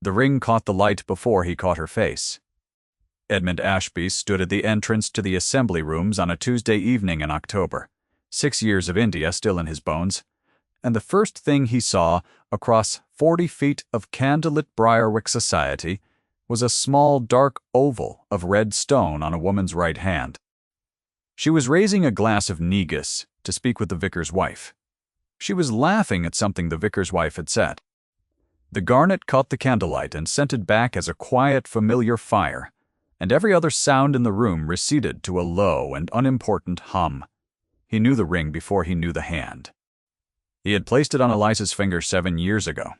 The ring caught the light before he caught her face. Edmund Ashby stood at the entrance to the assembly rooms on a Tuesday evening in October, 6 years of India still in his bones, and the first thing he saw across 40 feet of candlelit Briarwick society was a small dark oval of red stone on a woman's right hand. She was raising a glass of negus to speak with the vicar's wife. She was laughing at something the vicar's wife had said. The garnet caught the candlelight and sent it back as a quiet, familiar fire, and every other sound in the room receded to a low and unimportant hum. He knew the ring before he knew the hand. He had placed it on Eliza's finger 7 years ago,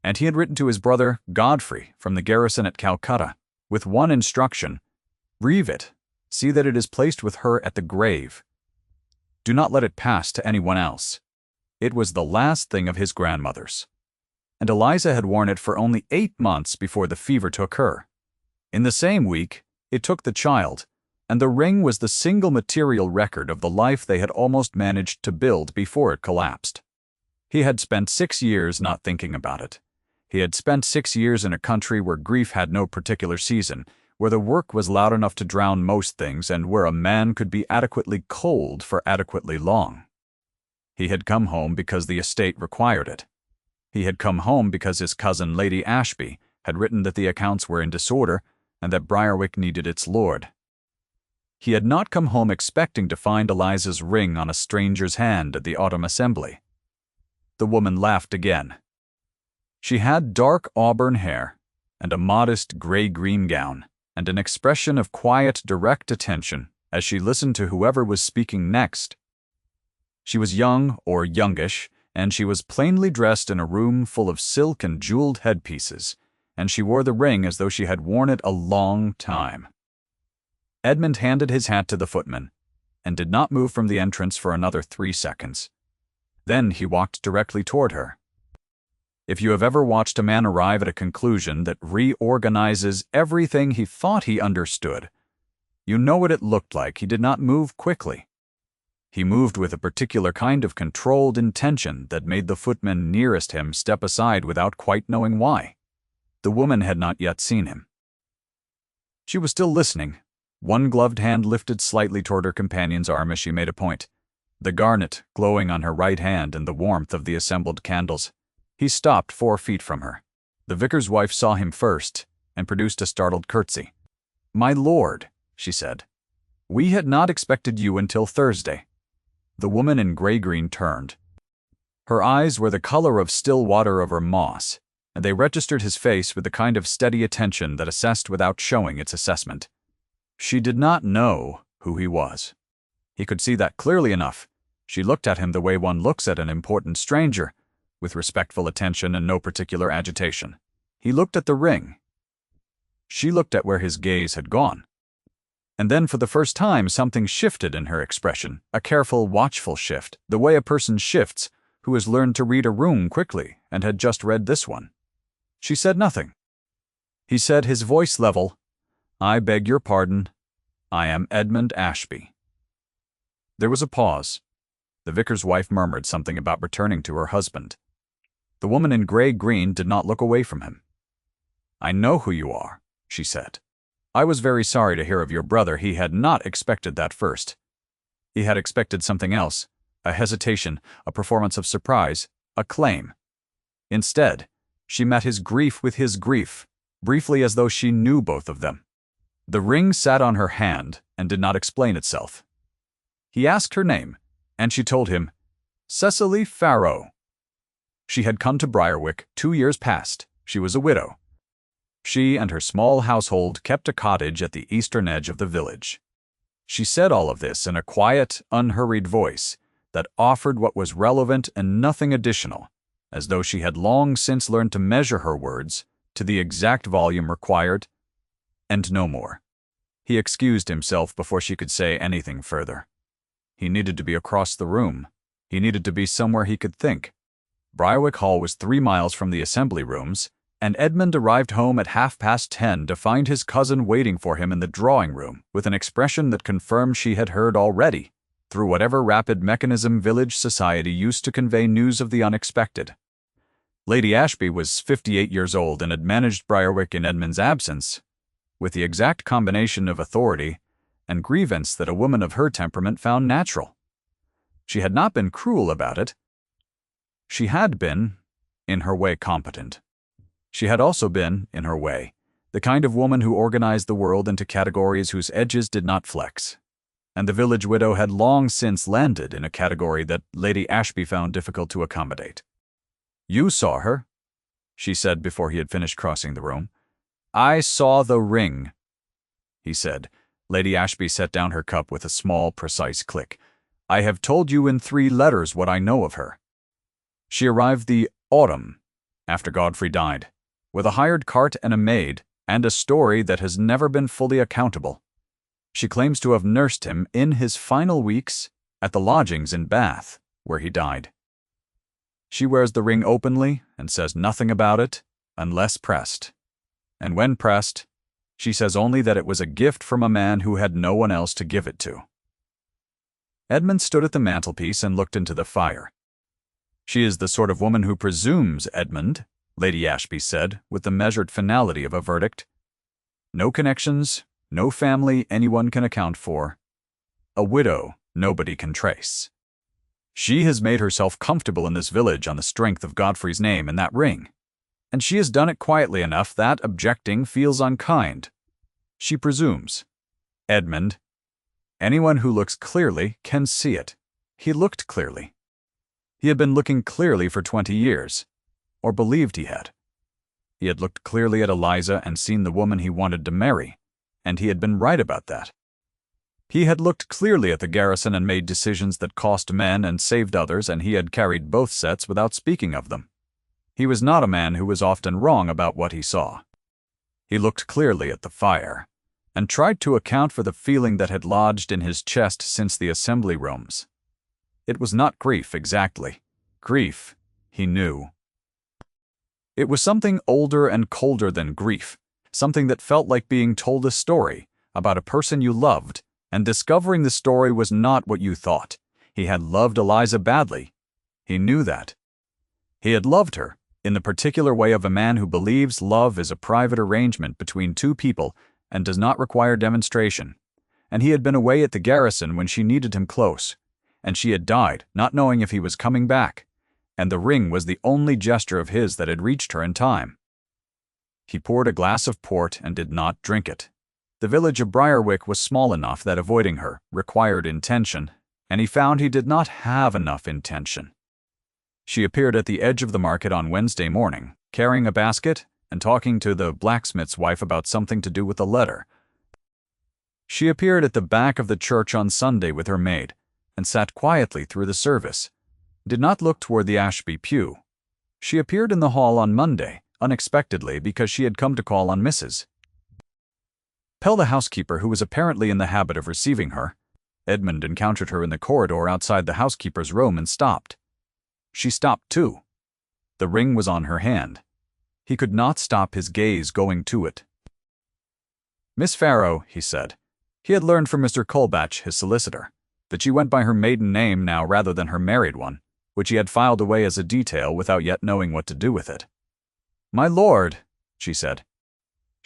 and he had written to his brother Godfrey from the garrison at Calcutta, with one instruction: "Reeve it. See that it is placed with her at the grave. Do not let it pass to anyone else." It was the last thing of his grandmother's, and Eliza had worn it for only 8 months before the fever took her. In the same week, it took the child, and the ring was the single material record of the life they had almost managed to build before it collapsed. He had spent 6 years not thinking about it. He had spent 6 years in a country where grief had no particular season, where the work was loud enough to drown most things, and where a man could be adequately cold for adequately long. He had come home because the estate required it. He had come home because his cousin Lady Ashby had written that the accounts were in disorder and that Briarwick needed its lord. He had not come home expecting to find Eliza's ring on a stranger's hand at the autumn assembly. The woman laughed again. She had dark auburn hair and a modest gray-green gown, and an expression of quiet, direct attention as she listened to whoever was speaking next. She was young or youngish, and she was plainly dressed in a room full of silk and jeweled headpieces, and she wore the ring as though she had worn it a long time. Edmund handed his hat to the footman, and did not move from the entrance for another 3 seconds. Then he walked directly toward her. If you have ever watched a man arrive at a conclusion that reorganizes everything he thought he understood, you know what it looked like. He did not move quickly. He moved with a particular kind of controlled intention that made the footman nearest him step aside without quite knowing why. The woman had not yet seen him. She was still listening, one gloved hand lifted slightly toward her companion's arm as she made a point, the garnet glowing on her right hand in the warmth of the assembled candles. He stopped 4 feet from her. The vicar's wife saw him first and produced a startled curtsy. "My lord," she said, "we had not expected you until Thursday." The woman in gray-green turned. Her eyes were the color of still water over moss, and they registered his face with the kind of steady attention that assessed without showing its assessment. She did not know who he was. He could see that clearly enough. She looked at him the way one looks at an important stranger, with respectful attention and no particular agitation. He looked at the ring. She looked at where his gaze had gone. And then for the first time something shifted in her expression, a careful, watchful shift, the way a person shifts who has learned to read a room quickly and had just read this one. She said nothing. He said, his voice level, "I beg your pardon. I am Edmund Ashby." There was a pause. The vicar's wife murmured something about returning to her husband. The woman in gray-green did not look away from him. "I know who you are," she said. "I was very sorry to hear of your brother." He had not expected that first. He had expected something else, a hesitation, a performance of surprise, a claim. Instead, she met his grief with his grief, briefly as though she knew both of them. The ring sat on her hand and did not explain itself. He asked her name, and she told him, Cecily Farrow. She had come to Briarwick 2 years past. She was a widow. She and her small household kept a cottage at the eastern edge of the village. She said all of this in a quiet, unhurried voice that offered what was relevant and nothing additional, as though she had long since learned to measure her words to the exact volume required, and no more. He excused himself before she could say anything further. He needed to be across the room. He needed to be somewhere he could think. Briarwick Hall was 3 miles from the assembly rooms, and Edmund arrived home at 10:30 to find his cousin waiting for him in the drawing room with an expression that confirmed she had heard already, through whatever rapid mechanism village society used to convey news of the unexpected. Lady Ashby was 58 years old and had managed Briarwick in Edmund's absence, with the exact combination of authority and grievance that a woman of her temperament found natural. She had not been cruel about it. She had been, in her way, competent. She had also been, in her way, the kind of woman who organized the world into categories whose edges did not flex. And the village widow had long since landed in a category that Lady Ashby found difficult to accommodate. "You saw her," she said before he had finished crossing the room. "I saw the ring," he said. Lady Ashby set down her cup with a small, precise click. "I have told you in 3 letters what I know of her. She arrived the autumn after Godfrey died, with a hired cart and a maid, and a story that has never been fully accountable. She claims to have nursed him in his final weeks at the lodgings in Bath, where he died. She wears the ring openly and says nothing about it, unless pressed. And when pressed, she says only that it was a gift from a man who had no one else to give it to." Edmund stood at the mantelpiece and looked into the fire. "She is the sort of woman who presumes, Edmund," Lady Ashby said, with the measured finality of a verdict. "No connections, no family anyone can account for. A widow nobody can trace. She has made herself comfortable in this village on the strength of Godfrey's name and that ring. And she has done it quietly enough that, objecting, feels unkind. She presumes. Edmund, anyone who looks clearly can see it. He looked clearly. He had been looking clearly for 20 years, or believed he had. He had looked clearly at Eliza and seen the woman he wanted to marry, and he had been right about that. He had looked clearly at the garrison and made decisions that cost men and saved others, and he had carried both sets without speaking of them. He was not a man who was often wrong about what he saw. He looked clearly at the fire, and tried to account for the feeling that had lodged in his chest since the assembly rooms. It was not grief exactly. Grief, he knew. It was something older and colder than grief, something that felt like being told a story about a person you loved, and discovering the story was not what you thought. He had loved Eliza badly. He knew that. He had loved her in the particular way of a man who believes love is a private arrangement between 2 people and does not require demonstration. And he had been away at the garrison when she needed him close, and she had died, not knowing if he was coming back, and the ring was the only gesture of his that had reached her in time. He poured a glass of port and did not drink it. The village of Briarwick was small enough that avoiding her required intention, and he found he did not have enough intention. She appeared at the edge of the market on Wednesday morning, carrying a basket and talking to the blacksmith's wife about something to do with a letter. She appeared at the back of the church on Sunday with her maid, and sat quietly through the service, did not look toward the Ashby pew. She appeared in the hall on Monday, unexpectedly, because she had come to call on Mrs. Pell, the housekeeper, who was apparently in the habit of receiving her. Edmund encountered her in the corridor outside the housekeeper's room and stopped. She stopped too. The ring was on her hand. He could not stop his gaze going to it. "Miss Farrow," he said. He had learned from Mr. Colbatch, his solicitor, that she went by her maiden name now rather than her married one, which he had filed away as a detail without yet knowing what to do with it. "My lord," she said.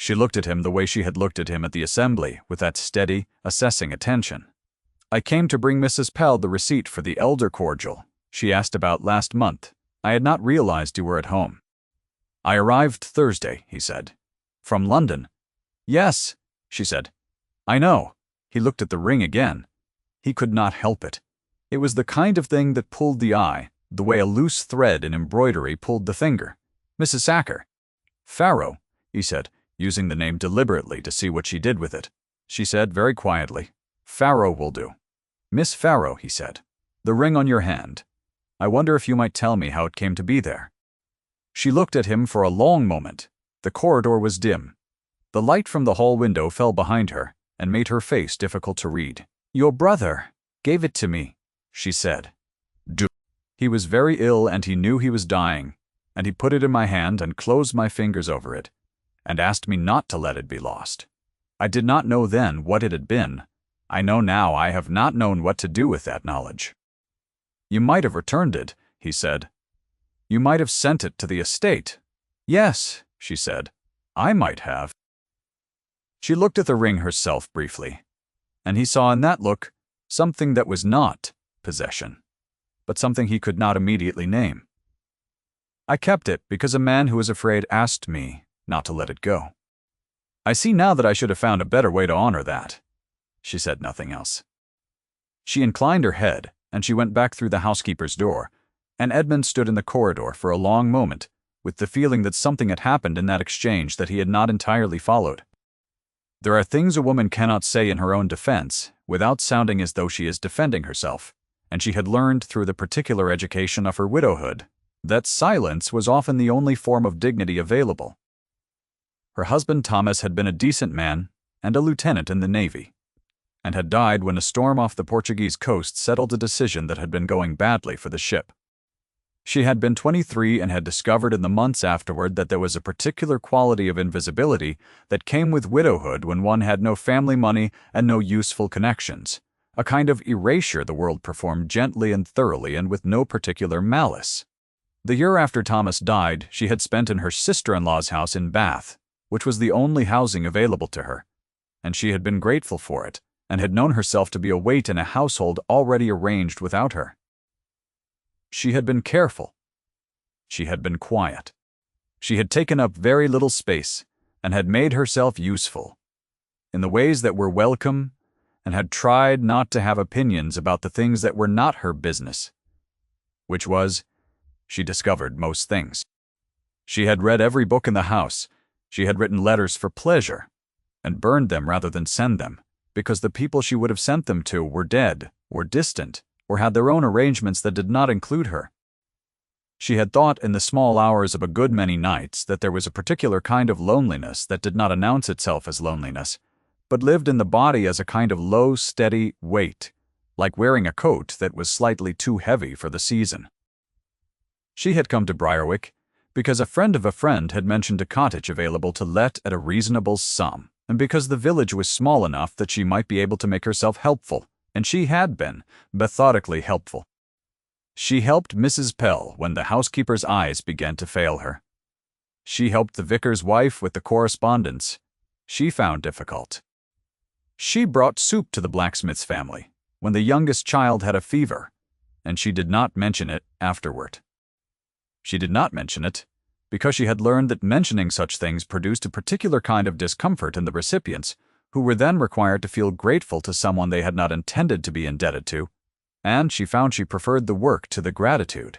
She looked at him the way she had looked at him at the assembly, with that steady, assessing attention. "I came to bring Mrs. Pell the receipt for the elder cordial she asked about last month. I had not realized you were at home." "I arrived Thursday," he said. "From London." "Yes," she said. "I know." He looked at the ring again. He could not help it. It was the kind of thing that pulled the eye, the way a loose thread in embroidery pulled the finger. "Mrs. Sacker." "Farrow," he said, using the name deliberately to see what she did with it. She said very quietly, "Farrow will do." "Miss Farrow," he said, "the ring on your hand. I wonder if you might tell me how it came to be there." She looked at him for a long moment. The corridor was dim. The light from the hall window fell behind her and made her face difficult to read. "Your brother gave it to me," she said. "He was very ill and he knew he was dying, and he put it in my hand and closed my fingers over it, and asked me not to let it be lost. I did not know then what it had been. I know now I have not known what to do with that knowledge." "You might have returned it," he said. You might have sent it to the estate." "Yes," she said. "I might have." She looked at the ring herself briefly, and he saw in that look something that was not possession, but something he could not immediately name. "I kept it because a man who was afraid asked me not to let it go. I see now that I should have found a better way to honor that." She said nothing else. She inclined her head, and she went back through the housekeeper's door, and Edmund stood in the corridor for a long moment, with the feeling that something had happened in that exchange that he had not entirely followed. There are things a woman cannot say in her own defense without sounding as though she is defending herself, and she had learned through the particular education of her widowhood that silence was often the only form of dignity available. Her husband Thomas had been a decent man and a lieutenant in the Navy, and had died when a storm off the Portuguese coast settled a decision that had been going badly for the ship. She had been 23 and had discovered in the months afterward that there was a particular quality of invisibility that came with widowhood when one had no family money and no useful connections, a kind of erasure the world performed gently and thoroughly and with no particular malice. The year after Thomas died, she had spent in her sister-in-law's house in Bath, which was the only housing available to her, and she had been grateful for it, and had known herself to be a weight in a household already arranged without her. She had been careful. She had been quiet. She had taken up very little space, and had made herself useful in the ways that were welcome, and had tried not to have opinions about the things that were not her business, which was, she discovered most things. She had read every book in the house. She had written letters for pleasure, and burned them rather than send them, because the people she would have sent them to were dead, or distant, or had their own arrangements that did not include her. She had thought in the small hours of a good many nights that there was a particular kind of loneliness that did not announce itself as loneliness, but lived in the body as a kind of low, steady weight, like wearing a coat that was slightly too heavy for the season. She had come to Briarwick because a friend of a friend had mentioned a cottage available to let at a reasonable sum, and because the village was small enough that she might be able to make herself helpful, and she had been methodically helpful. She helped Mrs. Pell when the housekeeper's eyes began to fail her. She helped the vicar's wife with the correspondence she found difficult. She brought soup to the blacksmith's family when the youngest child had a fever, and she did not mention it afterward. She did not mention it because she had learned that mentioning such things produced a particular kind of discomfort in the recipients, who were then required to feel grateful to someone they had not intended to be indebted to, and she found she preferred the work to the gratitude.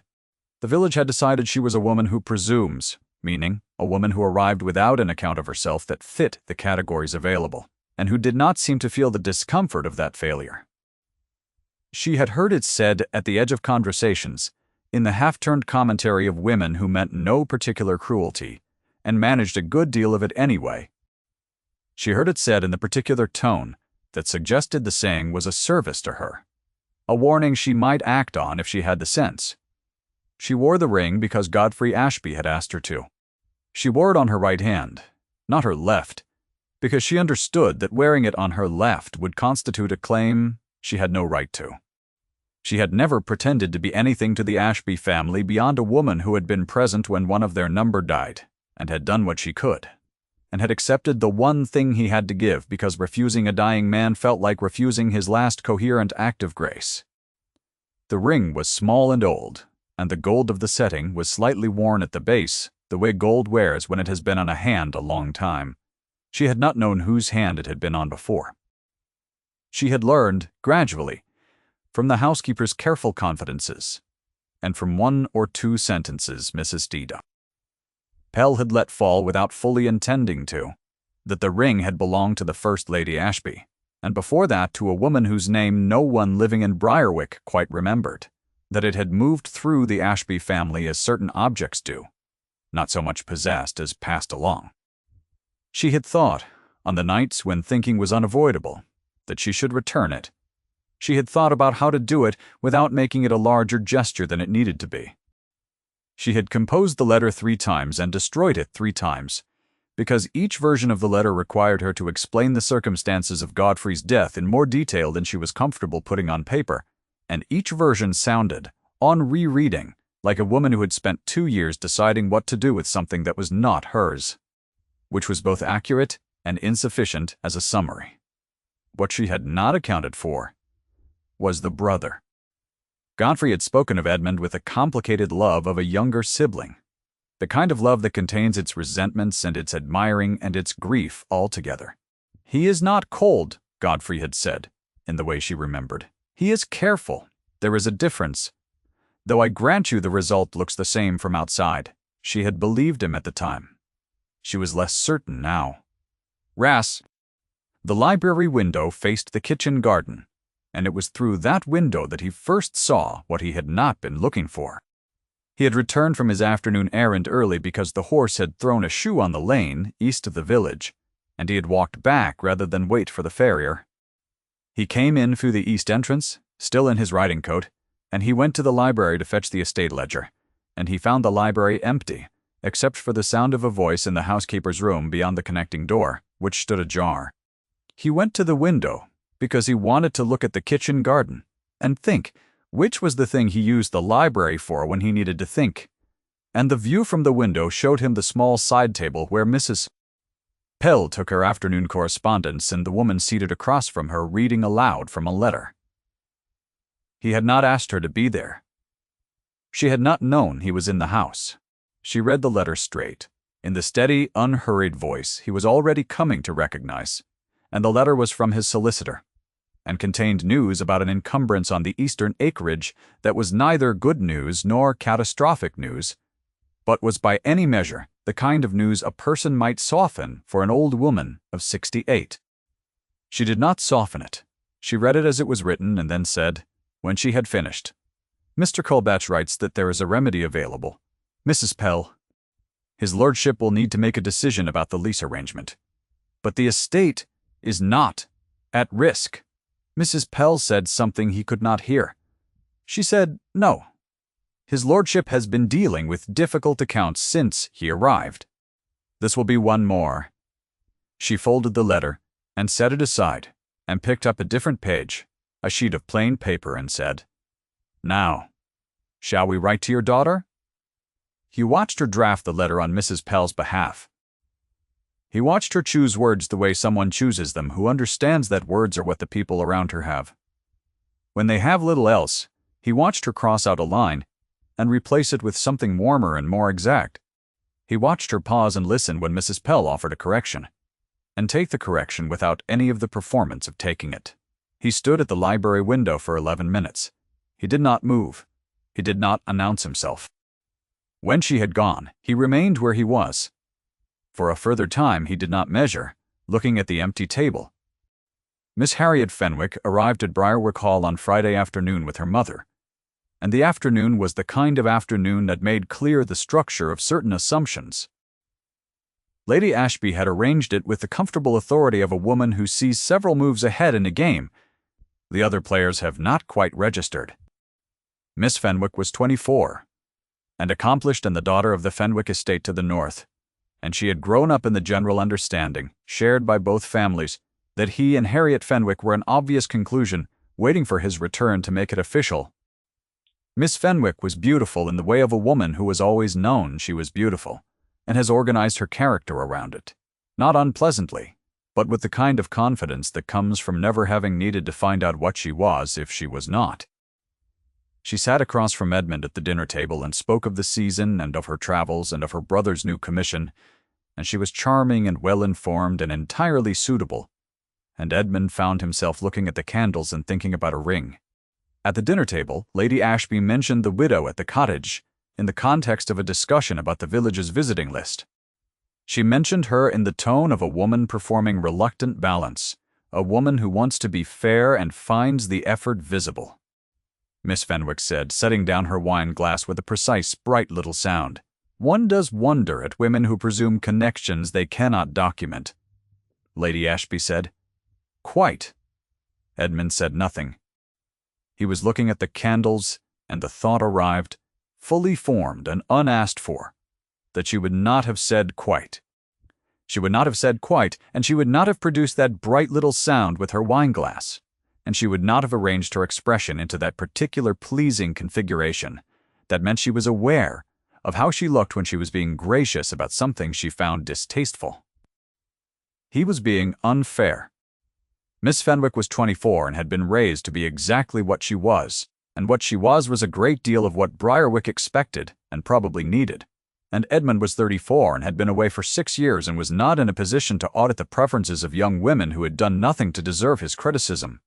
The village had decided she was a woman who presumes, meaning a woman who arrived without an account of herself that fit the categories available, and who did not seem to feel the discomfort of that failure. She had heard it said at the edge of conversations, in the half-turned commentary of women who meant no particular cruelty, and managed a good deal of it anyway. She heard it said in the particular tone that suggested the saying was a service to her, a warning she might act on if she had the sense. She wore the ring because Godfrey Ashby had asked her to. She wore it on her right hand, not her left, because she understood that wearing it on her left would constitute a claim she had no right to. She had never pretended to be anything to the Ashby family beyond a woman who had been present when one of their number died, and had done what she could, and had accepted the one thing he had to give because refusing a dying man felt like refusing his last coherent act of grace. The ring was small and old, and the gold of the setting was slightly worn at the base, the way gold wears when it has been on a hand a long time. She had not known whose hand it had been on before. She had learned, gradually, from the housekeeper's careful confidences, and from one or two sentences Mrs. Dida Pell had let fall without fully intending to, that the ring had belonged to the First Lady Ashby, and before that to a woman whose name no one living in Briarwick quite remembered, that it had moved through the Ashby family as certain objects do, not so much possessed as passed along. She had thought, on the nights when thinking was unavoidable, that she should return it. She had thought about how to do it without making it a larger gesture than it needed to be. She had composed the letter 3 times and destroyed it 3 times, because each version of the letter required her to explain the circumstances of Godfrey's death in more detail than she was comfortable putting on paper, and each version sounded, on rereading, like a woman who had spent 2 years deciding what to do with something that was not hers, which was both accurate and insufficient as a summary. What she had not accounted for was the brother. Godfrey had spoken of Edmund with a complicated love of a younger sibling, the kind of love that contains its resentments and its admiring and its grief all together. "He is not cold," Godfrey had said, in the way she remembered. "He is careful. There is a difference. Though I grant you the result looks the same from outside." She had believed him at the time. She was less certain now. "Ras." The library window faced the kitchen garden, and it was through that window that he first saw what he had not been looking for. He had returned from his afternoon errand early because the horse had thrown a shoe on the lane east of the village, and he had walked back rather than wait for the farrier. He came in through the east entrance, still in his riding coat, and he went to the library to fetch the estate ledger, and he found the library empty, except for the sound of a voice in the housekeeper's room beyond the connecting door, which stood ajar. He went to the window because he wanted to look at the kitchen garden and think which was the thing he used the library for when he needed to think. And the view from the window showed him the small side table where Mrs. Pell took her afternoon correspondence and the woman seated across from her reading aloud from a letter. He had not asked her to be there. She had not known he was in the house. She read the letter straight, in the steady, unhurried voice he was already coming to recognize, and the letter was from his solicitor, and contained news about an encumbrance on the eastern acreage that was neither good news nor catastrophic news, but was by any measure the kind of news a person might soften for an old woman of 68. She did not soften it. She read it as it was written and then said, when she had finished, "Mr. Colbatch writes that there is a remedy available. Mrs. Pell, his lordship will need to make a decision about the lease arrangement. But the estate is not at risk." Mrs. Pell said something he could not hear. She said, "No. His lordship has been dealing with difficult accounts since he arrived. This will be one more." She folded the letter and set it aside and picked up a different page, a sheet of plain paper, and said, "Now, shall we write to your daughter?" He watched her draft the letter on Mrs. Pell's behalf. He watched her choose words the way someone chooses them who understands that words are what the people around her have. When they have little else, he watched her cross out a line and replace it with something warmer and more exact. He watched her pause and listen when Mrs. Pell offered a correction, and take the correction without any of the performance of taking it. He stood at the library window for 11 minutes. He did not move. He did not announce himself. When she had gone, he remained where he was. For a further time he did not measure, looking at the empty table. Miss Harriet Fenwick arrived at Briarwick Hall on Friday afternoon with her mother, and the afternoon was the kind of afternoon that made clear the structure of certain assumptions. Lady Ashby had arranged it with the comfortable authority of a woman who sees several moves ahead in a game the other players have not quite registered. Miss Fenwick was 24, and accomplished and the daughter of the Fenwick estate to the north, and she had grown up in the general understanding, shared by both families, that he and Harriet Fenwick were an obvious conclusion, waiting for his return to make it official. Miss Fenwick was beautiful in the way of a woman who has always known she was beautiful, and has organized her character around it, not unpleasantly, but with the kind of confidence that comes from never having needed to find out what she was if she was not. She sat across from Edmund at the dinner table and spoke of the season and of her travels and of her brother's new commission, and she was charming and well-informed and entirely suitable, and Edmund found himself looking at the candles and thinking about a ring. At the dinner table, Lady Ashby mentioned the widow at the cottage in the context of a discussion about the village's visiting list. She mentioned her in the tone of a woman performing reluctant balance, a woman who wants to be fair and finds the effort visible. Miss Fenwick said, setting down her wine glass with a precise, bright little sound, "One does wonder at women who presume connections they cannot document." Lady Ashby said, "Quite." Edmund said nothing. He was looking at the candles, and the thought arrived, fully formed and unasked for, that she would not have said quite. She would not have said quite, and she would not have produced that bright little sound with her wine-glass, and she would not have arranged her expression into that particular pleasing configuration, That meant she was aware of how she looked when she was being gracious about something she found distasteful. He was being unfair. Miss Fenwick was 24 and had been raised to be exactly what she was, and what she was a great deal of what Briarwick expected and probably needed. And Edmund was 34 and had been away for 6 years and was not in a position to audit the preferences of young women who had done nothing to deserve his criticism.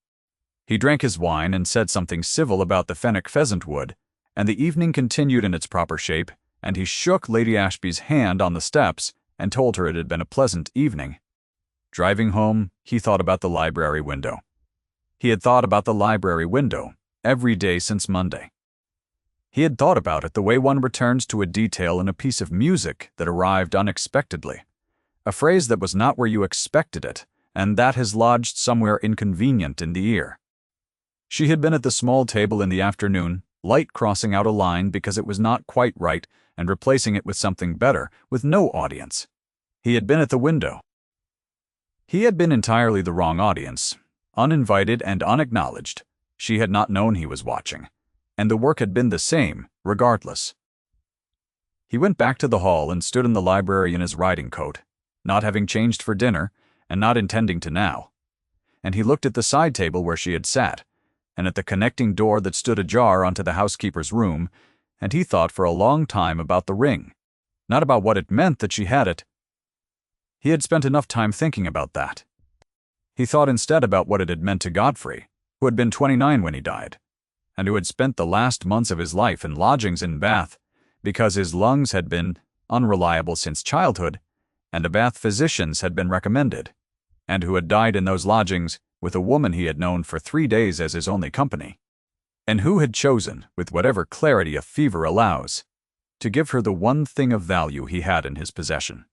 He drank his wine and said something civil about the Fenwick pheasant wood, and the evening continued in its proper shape, and he shook Lady Ashby's hand on the steps and told her it had been a pleasant evening. Driving home, he thought about the library window. He had thought about the library window every day since Monday. He had thought about it the way one returns to a detail in a piece of music that arrived unexpectedly, a phrase that was not where you expected it, and that has lodged somewhere inconvenient in the ear. She had been at the small table in the afternoon, light crossing out a line because it was not quite right and replacing it with something better, with no audience. He had been at the window. He had been entirely the wrong audience, uninvited and unacknowledged. She had not known he was watching, and the work had been the same, regardless. He went back to the hall and stood in the library in his riding coat, not having changed for dinner, and not intending to now. And he looked at the side table where she had sat, and at the connecting door that stood ajar onto the housekeeper's room, and he thought for a long time about the ring, not about what it meant that she had it. He had spent enough time thinking about that. He thought instead about what it had meant to Godfrey, who had been 29 when he died, and who had spent the last months of his life in lodgings in Bath, because his lungs had been unreliable since childhood, and the Bath physicians had been recommended, and who had died in those lodgings with a woman he had known for 3 days as his only company, and who had chosen, with whatever clarity a fever allows, to give her the one thing of value he had in his possession.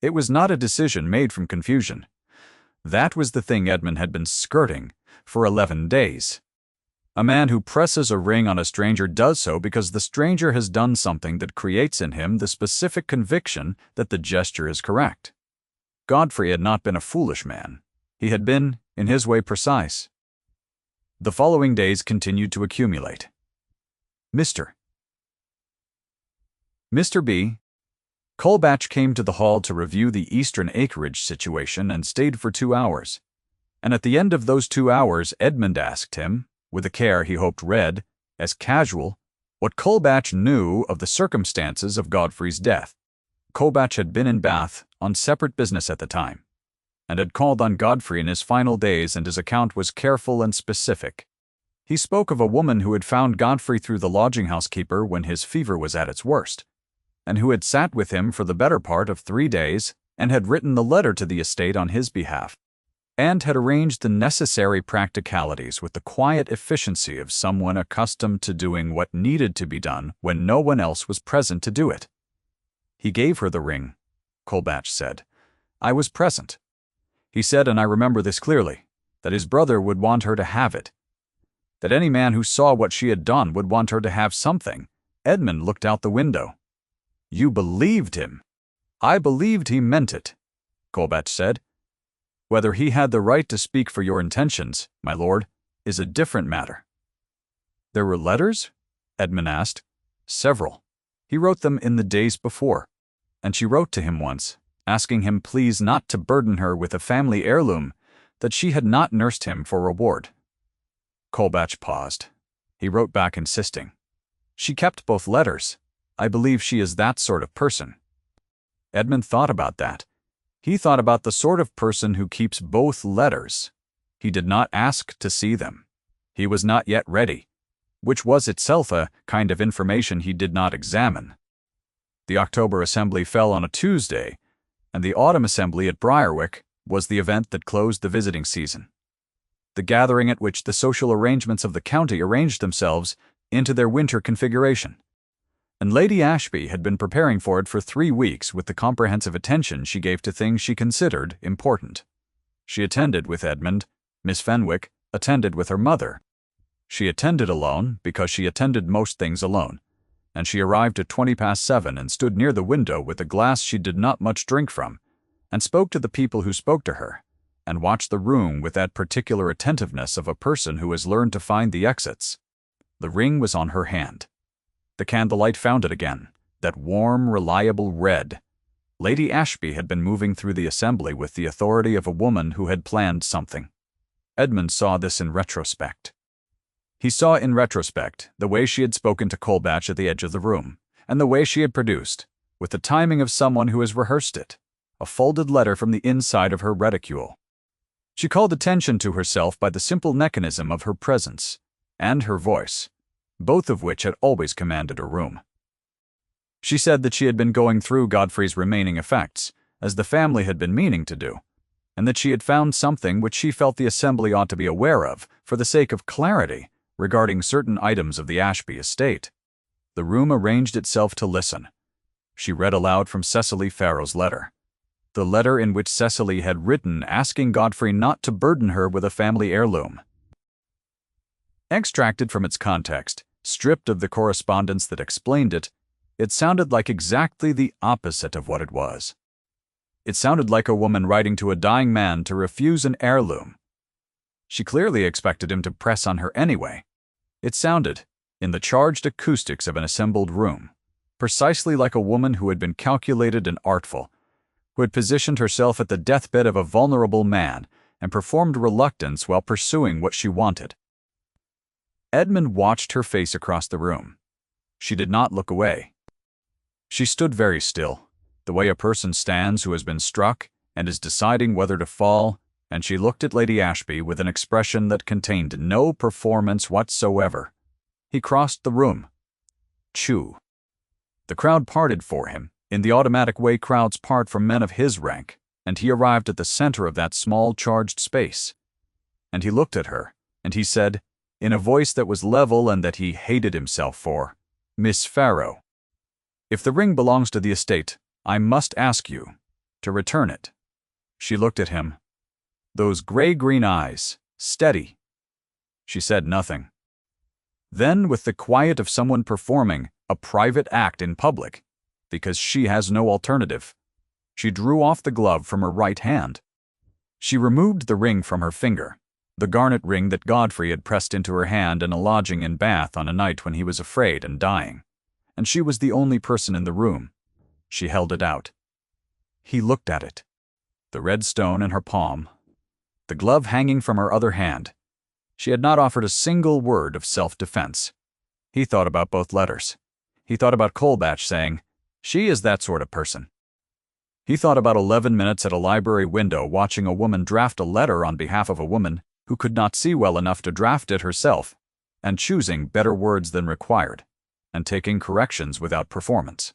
It was not a decision made from confusion. That was the thing Edmund had been skirting for 11 days. A man who presses a ring on a stranger does so because the stranger has done something that creates in him the specific conviction that the gesture is correct. Godfrey had not been a foolish man. He had been, in his way, precise. The following days continued to accumulate. Mr. B. Colbatch came to the hall to review the Eastern acreage situation and stayed for 2 hours. And at the end of those 2 hours, Edmund asked him, with a care he hoped read as casual, what Colbatch knew of the circumstances of Godfrey's death. Colbatch had been in Bath on separate business at the time, and had called on Godfrey in his final days, and his account was careful and specific. He spoke of a woman who had found Godfrey through the lodging-house keeper when his fever was at its worst, and who had sat with him for the better part of 3 days, and had written the letter to the estate on his behalf, and had arranged the necessary practicalities with the quiet efficiency of someone accustomed to doing what needed to be done when no one else was present to do it. He gave her the ring, Colbatch said. I was present. He said, and I remember this clearly, that his brother would want her to have it, that any man who saw what she had done would want her to have something. Edmund looked out the window. You believed him. I believed he meant it, Colbatch said. Whether he had the right to speak for your intentions, my lord, is a different matter. There were letters? Edmund asked. Several. He wrote them in the days before, and she wrote to him once, asking him please not to burden her with a family heirloom, that she had not nursed him for reward. Colbatch paused. He wrote back insisting. She kept both letters. I believe she is that sort of person. Edmund thought about that. He thought about the sort of person who keeps both letters. He did not ask to see them. He was not yet ready, which was itself a kind of information he did not examine. The October Assembly fell on a Tuesday, and the Autumn Assembly at Briarwick was the event that closed the visiting season, the gathering at which the social arrangements of the county arranged themselves into their winter configuration. And Lady Ashby had been preparing for it for 3 weeks with the comprehensive attention she gave to things she considered important. She attended with Edmund. Miss Fenwick attended with her mother. She attended alone because she attended most things alone, and she arrived at 7:20 and stood near the window with a glass she did not much drink from, and spoke to the people who spoke to her, and watched the room with that particular attentiveness of a person who has learned to find the exits. The ring was on her hand. The candlelight found it again, that warm, reliable red. Lady Ashby had been moving through the assembly with the authority of a woman who had planned something. Edmund saw this in retrospect. He saw in retrospect the way she had spoken to Colbatch at the edge of the room, and the way she had produced, with the timing of someone who has rehearsed it, a folded letter from the inside of her reticule. She called attention to herself by the simple mechanism of her presence and her voice, both of which had always commanded her room. She said that she had been going through Godfrey's remaining effects, as the family had been meaning to do, and that she had found something which she felt the assembly ought to be aware of for the sake of clarity regarding certain items of the Ashby estate. The room arranged itself to listen. She read aloud from Cecily Farrow's letter. The letter in which Cecily had written asking Godfrey not to burden her with a family heirloom. Extracted from its context, stripped of the correspondence that explained it, it sounded like exactly the opposite of what it was. It sounded like a woman writing to a dying man to refuse an heirloom. She clearly expected him to press on her anyway. It sounded, in the charged acoustics of an assembled room, precisely like a woman who had been calculated and artful, who had positioned herself at the deathbed of a vulnerable man and performed reluctance while pursuing what she wanted. Edmund watched her face across the room. She did not look away. She stood very still, the way a person stands who has been struck and is deciding whether to fall, and she looked at Lady Ashby with an expression that contained no performance whatsoever. He crossed the room. Chew. The crowd parted for him, in the automatic way crowds part from men of his rank, and he arrived at the center of that small charged space. And he looked at her, and he said, in a voice that was level and that he hated himself for, "Miss Farrow, if the ring belongs to the estate, I must ask you to return it." She looked at him. Those gray-green eyes, steady. She said nothing. Then, with the quiet of someone performing a private act in public, because she has no alternative, she drew off the glove from her right hand. She removed the ring from her finger, the garnet ring that Godfrey had pressed into her hand in a lodging in Bath on a night when he was afraid and dying, and she was the only person in the room. She held it out. He looked at it. The red stone in her palm, the glove hanging from her other hand. She had not offered a single word of self-defense. He thought about both letters. He thought about Colbatch saying, "She is that sort of person." He thought about 11 minutes at a library window watching a woman draft a letter on behalf of a woman who could not see well enough to draft it herself, and choosing better words than required, and taking corrections without performance.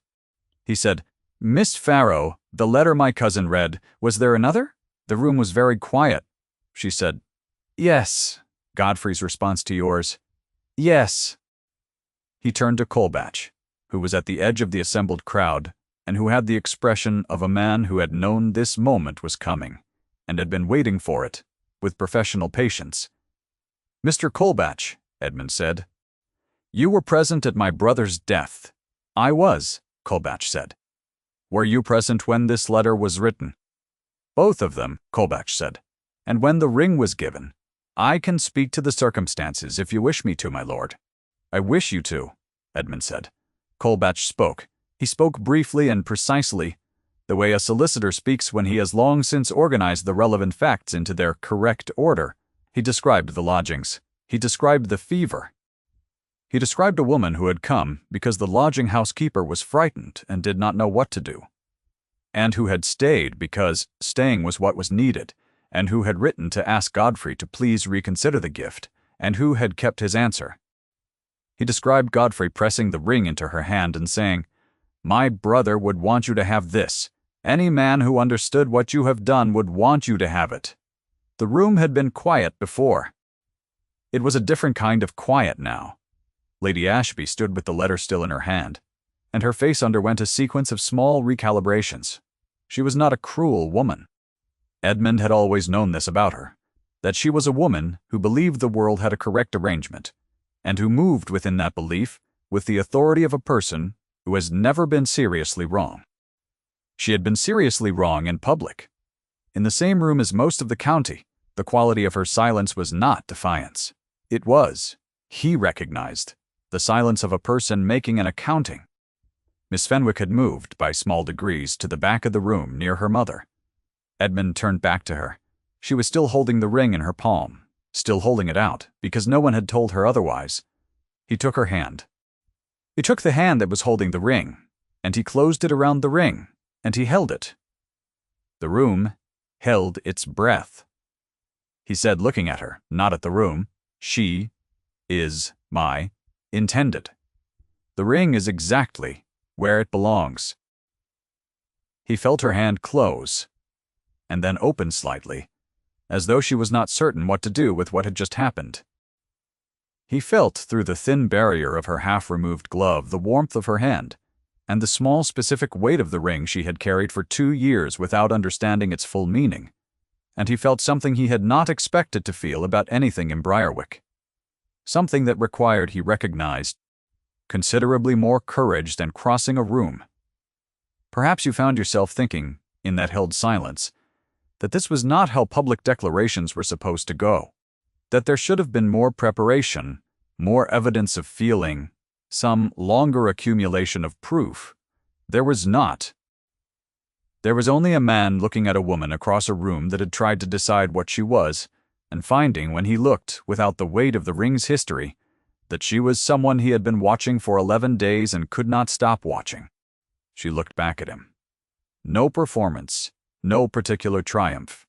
He said, "Miss Farrow, the letter my cousin read, was there another?" The room was very quiet. She said, "Yes." Godfrey's response to yours, "Yes." He turned to Colbatch, who was at the edge of the assembled crowd, and who had the expression of a man who had known this moment was coming, and had been waiting for it, with professional patience. "Mr. Colbatch," Edmund said, "you were present at my brother's death." "I was," Colbatch said. "Were you present when this letter was written?" "Both of them," Colbatch said. "And when the ring was given?" "I can speak to the circumstances if you wish me to, my lord." "I wish you to," Edmund said. Colbatch spoke. He spoke briefly and precisely, the way a solicitor speaks when he has long since organized the relevant facts into their correct order. He described the lodgings. He described the fever. He described a woman who had come because the lodging housekeeper was frightened and did not know what to do, and who had stayed because staying was what was needed, and who had written to ask Godfrey to please reconsider the gift, and who had kept his answer. He described Godfrey pressing the ring into her hand and saying, "My brother would want you to have this. Any man who understood what you have done would want you to have it." The room had been quiet before. It was a different kind of quiet now. Lady Ashby stood with the letter still in her hand, and her face underwent a sequence of small recalibrations. She was not a cruel woman. Edmund had always known this about her, that she was a woman who believed the world had a correct arrangement, and who moved within that belief with the authority of a person who has never been seriously wrong. She had been seriously wrong in public. In the same room as most of the county, the quality of her silence was not defiance. It was, he recognized, the silence of a person making an accounting. Miss Fenwick had moved, by small degrees, to the back of the room near her mother. Edmund turned back to her. She was still holding the ring in her palm, still holding it out, because no one had told her otherwise. He took her hand. He took the hand that was holding the ring, and he closed it around the ring, and he held it. The room held its breath. He said, looking at her, not at the room, "She is my intended. The ring is exactly where it belongs." He felt her hand close, and then open slightly, as though she was not certain what to do with what had just happened. He felt through the thin barrier of her half-removed glove the warmth of her hand, and the small specific weight of the ring she had carried for 2 years without understanding its full meaning, and he felt something he had not expected to feel about anything in Briarwick. Something that required, he recognized, considerably more courage than crossing a room. Perhaps you found yourself thinking, in that held silence, that this was not how public declarations were supposed to go, that there should have been more preparation, more evidence of feeling, some longer accumulation of proof. There was not. There was only a man looking at a woman across a room that had tried to decide what she was, and finding, when he looked, without the weight of the ring's history, that she was someone he had been watching for 11 days and could not stop watching. She looked back at him. No performance, no particular triumph.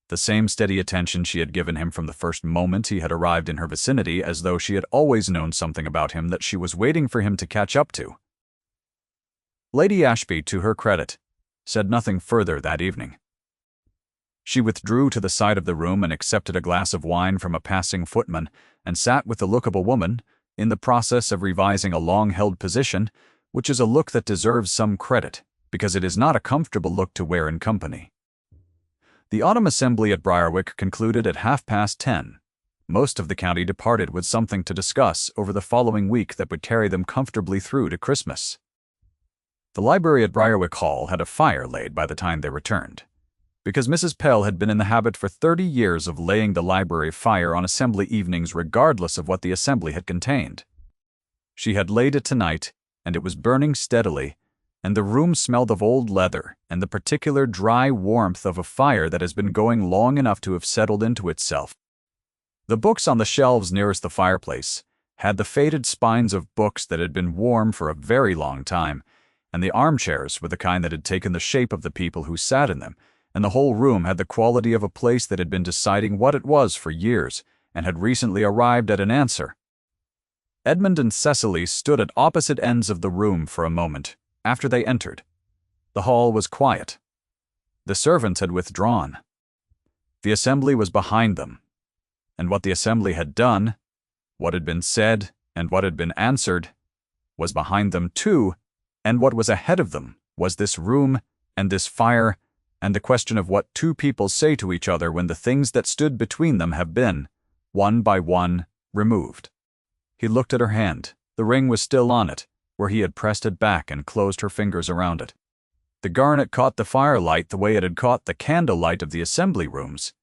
The same steady attention she had given him from the first moment he had arrived in her vicinity, as though she had always known something about him that she was waiting for him to catch up to. Lady Ashby, to her credit, said nothing further that evening. She withdrew to the side of the room and accepted a glass of wine from a passing footman, and sat with the look of a woman, in the process of revising a long-held position, which is a look that deserves some credit, because it is not a comfortable look to wear in company. The autumn assembly at Briarwick concluded at 10:30. Most of the county departed with something to discuss over the following week that would carry them comfortably through to Christmas. The library at Briarwick Hall had a fire laid by the time they returned, because Mrs. Pell had been in the habit for 30 years of laying the library fire on assembly evenings regardless of what the assembly had contained. She had laid it tonight, and it was burning steadily, and the room smelled of old leather and the particular dry warmth of a fire that has been going long enough to have settled into itself. The books on the shelves nearest the fireplace had the faded spines of books that had been warm for a very long time, and the armchairs were the kind that had taken the shape of the people who sat in them, and the whole room had the quality of a place that had been deciding what it was for years and had recently arrived at an answer. Edmund and Cecily stood at opposite ends of the room for a moment after they entered. The hall was quiet. The servants had withdrawn. The assembly was behind them, and what the assembly had done, what had been said, and what had been answered, was behind them too, and what was ahead of them was this room and this fire and the question of what two people say to each other when the things that stood between them have been, one by one, removed. He looked at her hand. The ring was still on it, where he had pressed it back and closed her fingers around it. The garnet caught the firelight the way it had caught the candlelight of the assembly rooms,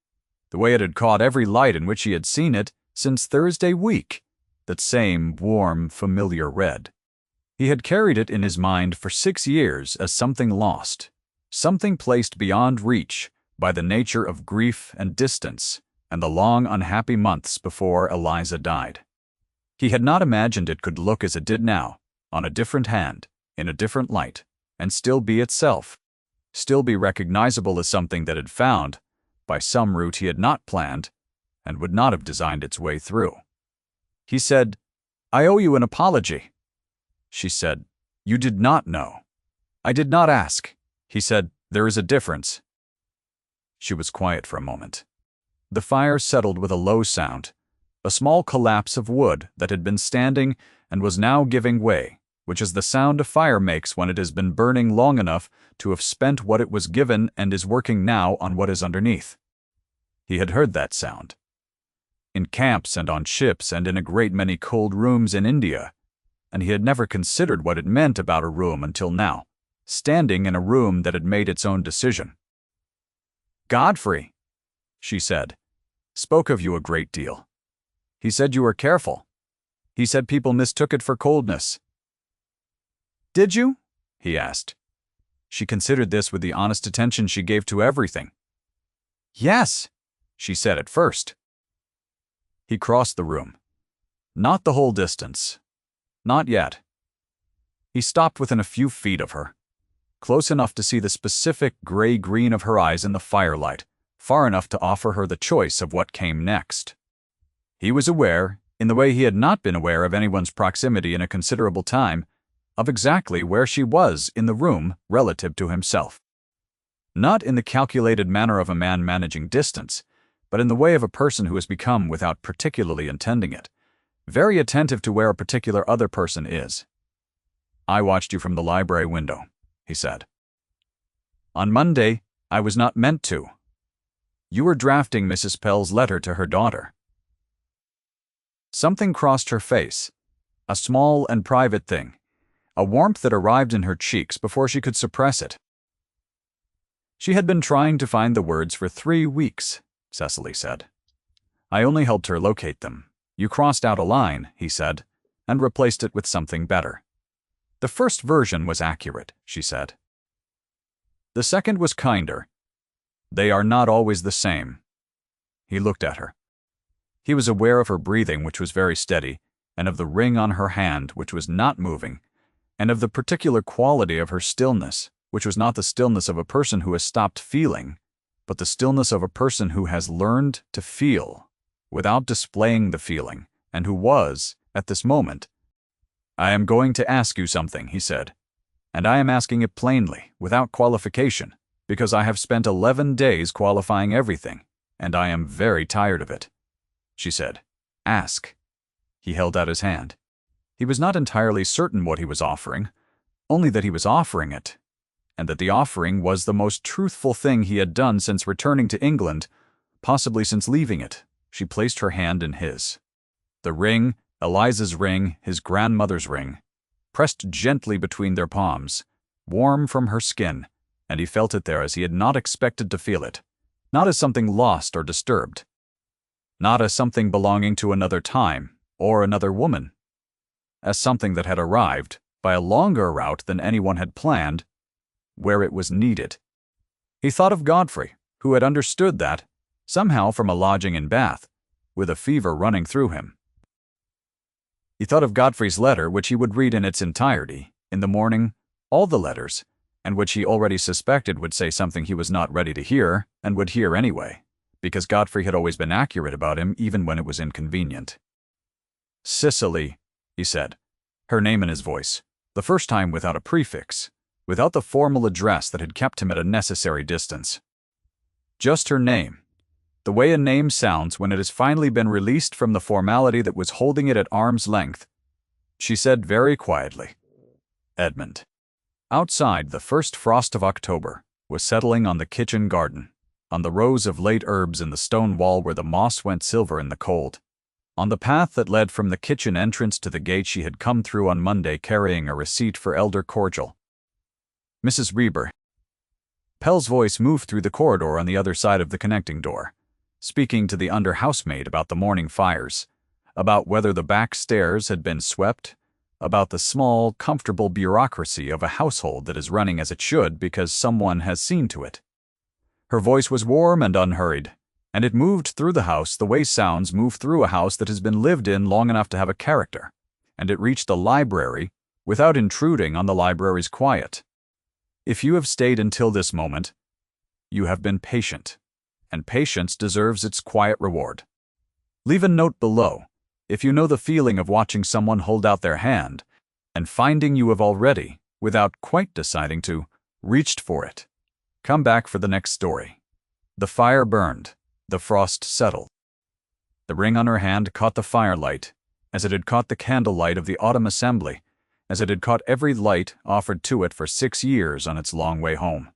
the way it had caught every light in which he had seen it since Thursday week, that same warm, familiar red. He had carried it in his mind for 6 years as something lost, something placed beyond reach by the nature of grief and distance and the long unhappy months before Eliza died. He had not imagined it could look as it did now, on a different hand, in a different light, and still be itself, still be recognizable as something that had found, by some route he had not planned, and would not have designed its way through. He said, "I owe you an apology." She said, "You did not know." "I did not ask." He said, "There is a difference." She was quiet for a moment. The fire settled with a low sound, a small collapse of wood that had been standing and was now giving way, which is the sound a fire makes when it has been burning long enough to have spent what it was given and is working now on what is underneath. He had heard that sound in camps and on ships and in a great many cold rooms in India, and he had never considered what it meant about a room until now, standing in a room that had made its own decision. "Godfrey," she said, "spoke of you a great deal. He said you were careful." He said people mistook it for coldness. Did you? He asked. She considered this with the honest attention she gave to everything. Yes, she said at first. He crossed the room. Not the whole distance. Not yet. He stopped within a few feet of her, close enough to see the specific gray-green of her eyes in the firelight, far enough to offer her the choice of what came next. He was aware, in the way he had not been aware of anyone's proximity in a considerable time, of exactly where she was in the room relative to himself. Not in the calculated manner of a man managing distance, but in the way of a person who has become, without particularly intending it, very attentive to where a particular other person is. I watched you from the library window, he said. On Monday, I was not meant to. You were drafting Mrs. Pell's letter to her daughter. Something crossed her face, a small and private thing, a warmth that arrived in her cheeks before she could suppress it. She had been trying to find the words for 3 weeks, Cecily said. I only helped her locate them. You crossed out a line, he said, and replaced it with something better. The first version was accurate, she said. The second was kinder. They are not always the same. He looked at her. He was aware of her breathing, which was very steady, and of the ring on her hand, which was not moving, and of the particular quality of her stillness, which was not the stillness of a person who has stopped feeling, but the stillness of a person who has learned to feel, without displaying the feeling, and who was, at this moment. I am going to ask you something, he said, and I am asking it plainly, without qualification, because I have spent 11 days qualifying everything, and I am very tired of it. She said, Ask. He held out his hand. He was not entirely certain what he was offering, only that he was offering it, and that the offering was the most truthful thing he had done since returning to England, possibly since leaving it. She placed her hand in his. The ring, Eliza's ring, his grandmother's ring, pressed gently between their palms, warm from her skin, and he felt it there as he had not expected to feel it, not as something lost or disturbed, not as something belonging to another time or another woman, as something that had arrived, by a longer route than anyone had planned, where it was needed. He thought of Godfrey, who had understood that, somehow from a lodging in Bath, with a fever running through him. He thought of Godfrey's letter, which he would read in its entirety, in the morning, all the letters, and which he already suspected would say something he was not ready to hear, and would hear anyway, because Godfrey had always been accurate about him even when it was inconvenient. Cicely, he said, her name in his voice, the first time without a prefix, without the formal address that had kept him at a necessary distance. Just her name, the way a name sounds when it has finally been released from the formality that was holding it at arm's length. She said very quietly, Edmund. Outside, the first frost of October was settling on the kitchen garden, on the rows of late herbs in the stone wall where the moss went silver in the cold, on the path that led from the kitchen entrance to the gate she had come through on Monday carrying a receipt for elder cordial. Mrs. Reber. Pell's voice moved through the corridor on the other side of the connecting door, speaking to the under housemaid about the morning fires, about whether the back stairs had been swept, about the small, comfortable bureaucracy of a household that is running as it should because someone has seen to it. Her voice was warm and unhurried, and it moved through the house the way sounds move through a house that has been lived in long enough to have a character, and it reached the library without intruding on the library's quiet. If you have stayed until this moment, you have been patient, and patience deserves its quiet reward. Leave a note below if you know the feeling of watching someone hold out their hand and finding you have already, without quite deciding to, reached for it. Come back for the next story. The fire burned. The frost settled. The ring on her hand caught the firelight, as it had caught the candlelight of the autumn assembly, as it had caught every light offered to it for 6 years on its long way home.